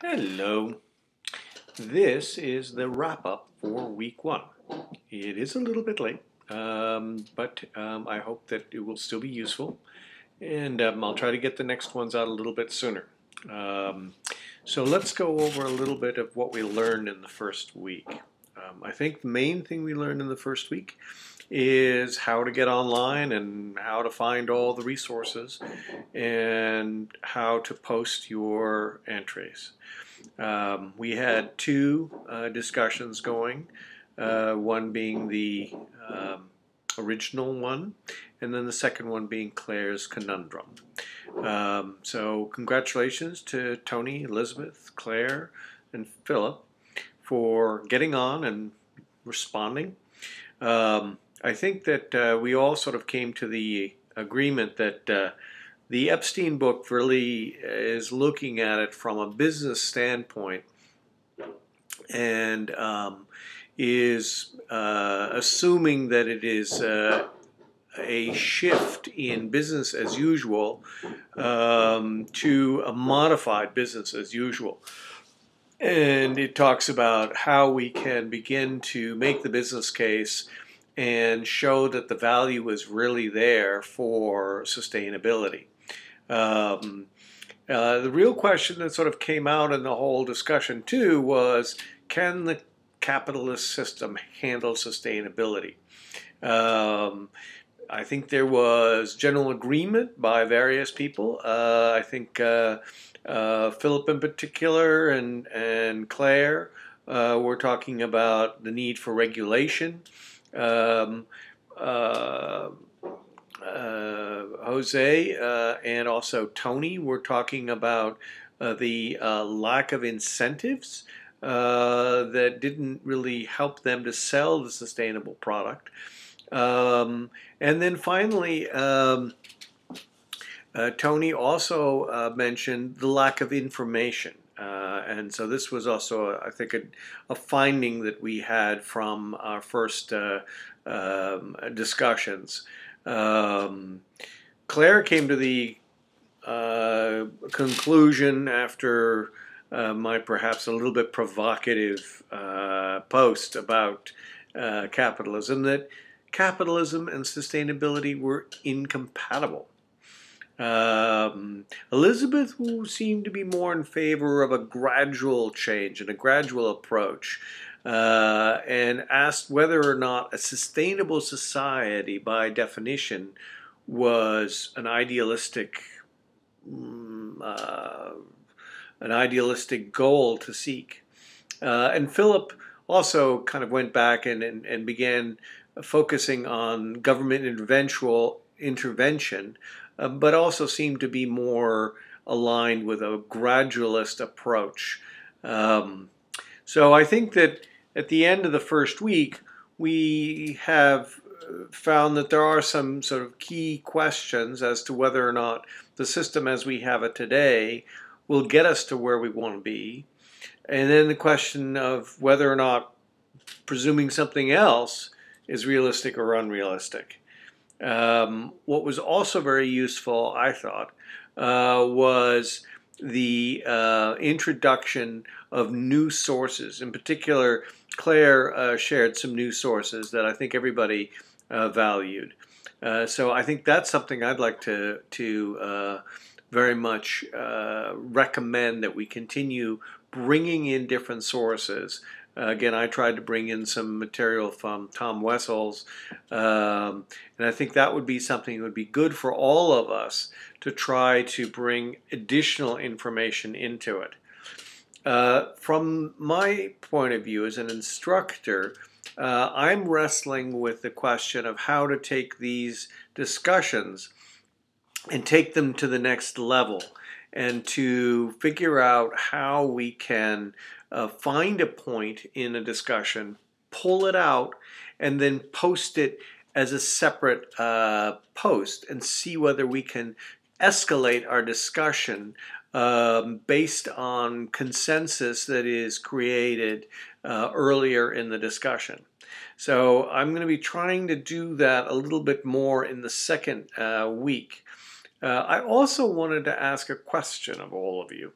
Hello. This is the wrap up for week one. It is a little bit late, but I hope that it will still be useful, and I'll try to get the next ones out a little bit sooner. Um, so let's go over a little bit of what we learned in the first week. I think the main thing we learned in the first week is how to get online and how to find all the resources and how to post your entries. We had two discussions going, one being the original one, and then the second one being Claire's conundrum. So congratulations to Tony, Elizabeth, Claire, and Philip for getting on and responding. I think that we all sort of came to the agreement that the Epstein book really is looking at it from a business standpoint and is assuming that it is a shift in business as usual to a modified business as usual. And it talks about how we can begin to make the business case and show that the value is really there for sustainability. The real question that sort of came out in the whole discussion too was, can the capitalist system handle sustainability? I think there was general agreement by various people. I think Philip in particular and Claire were talking about the need for regulation. Jose and also Tony were talking about the lack of incentives that didn't really help them to sell the sustainable product. And then finally, Tony also mentioned the lack of information. And so this was also, I think, a finding that we had from our first discussions. Claire came to the conclusion after my perhaps a little bit provocative post about capitalism that capitalism and sustainability were incompatible. Elizabeth seemed to be more in favor of a gradual change and a gradual approach, and asked whether or not a sustainable society, by definition, was an idealistic goal to seek. And Philip also kind of went back and began focusing on government intervention, but also seemed to be more aligned with a gradualist approach. So I think that at the end of the first week, we have found that there are some sort of key questions as to whether or not the system as we have it today will get us to where we want to be. And then the question of whether or not presuming something else is realistic or unrealistic. What was also very useful, I thought, was the introduction of new sources. In particular, Claire shared some new sources that I think everybody valued. So I think that's something I'd like to very much recommend, that we continue bringing in different sources. Again, I tried to bring in some material from Tom Wessel's, and I think that would be something that would be good for all of us to try to bring additional information into it. From my point of view as an instructor, I'm wrestling with the question of how to take these discussions and take them to the next level, and to figure out how we can find a point in a discussion, pull it out, and then post it as a separate post, and see whether we can escalate our discussion based on consensus that is created earlier in the discussion. So I'm going to be trying to do that a little bit more in the second week. I also wanted to ask a question of all of you.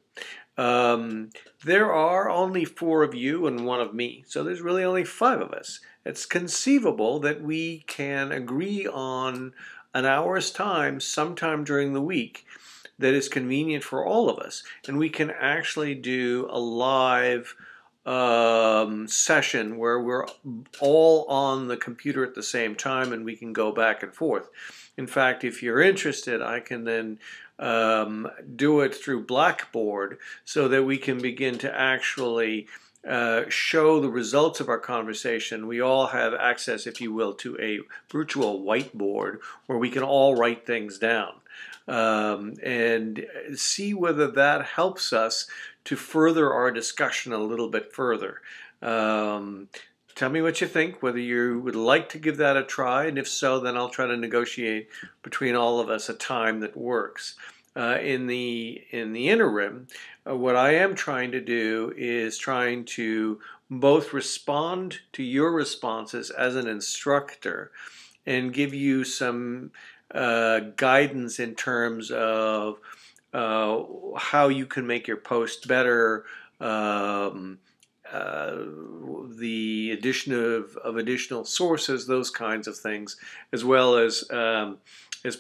There are only 4 of you and 1 of me, so there's really only 5 of us. It's conceivable that we can agree on an hour's time sometime during the week that is convenient for all of us, and we can actually do a live session where we're all on the computer at the same time and we can go back and forth. In fact, if you're interested, I can then do it through Blackboard so that we can begin to actually show the results of our conversation. We all have access, if you will, to a virtual whiteboard where we can all write things down and see whether that helps us to further our discussion a little bit further. Tell me what you think, whether you would like to give that a try, and if so, then I'll try to negotiate between all of us a time that works. In the interim, what I am trying to do is trying to both respond to your responses as an instructor and give you some guidance in terms of how you can make your post better, the addition of additional sources, those kinds of things, as well as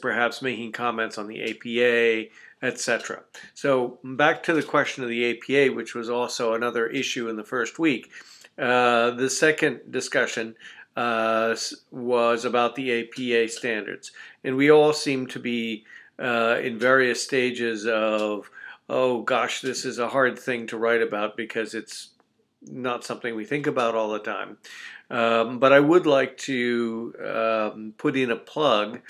perhaps making comments on the APA, etc. So back to the question of the APA, which was also another issue in the first week. The second discussion was about the APA standards, and we all seem to be in various stages of, oh gosh, this is a hard thing to write about because it's not something we think about all the time. But I would like to put in a plug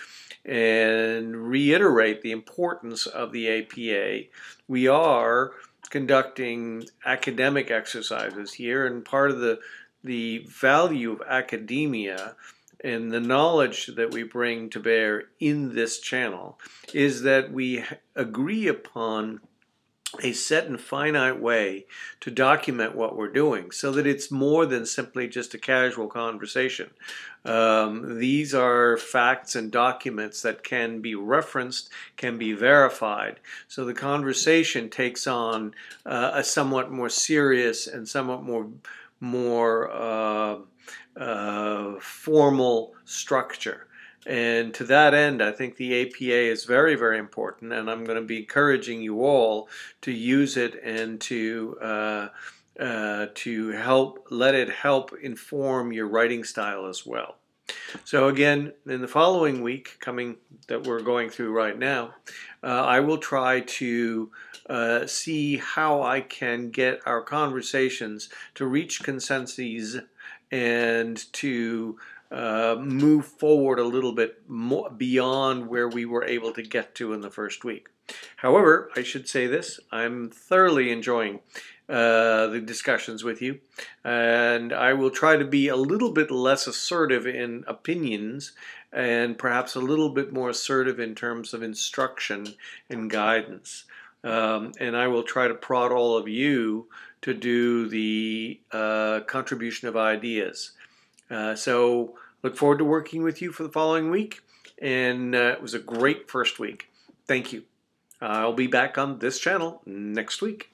and reiterate the importance of the APA. We are conducting academic exercises here, and part of the value of academia and the knowledge that we bring to bear in this channel is that we agree upon a set and finite way to document what we're doing so that it's more than simply just a casual conversation. These are facts and documents that can be referenced, can be verified. So the conversation takes on a somewhat more serious and somewhat more formal structure. And to that end, I think the APA is very, very important, and I'm going to be encouraging you all to use it and to let it help inform your writing style as well. So again, in the following week, that we're going through right now, I will try to see how I can get our conversations to reach consensus and to move forward a little bit more beyond where we were able to get to in the first week. However, I should say this, I'm thoroughly enjoying the discussions with you, and I will try to be a little bit less assertive in opinions and perhaps a little bit more assertive in terms of instruction and guidance. And I will try to prod all of you to do the contribution of ideas. So look forward to working with you for the following week, and it was a great first week. Thank you. I'll be back on this channel next week.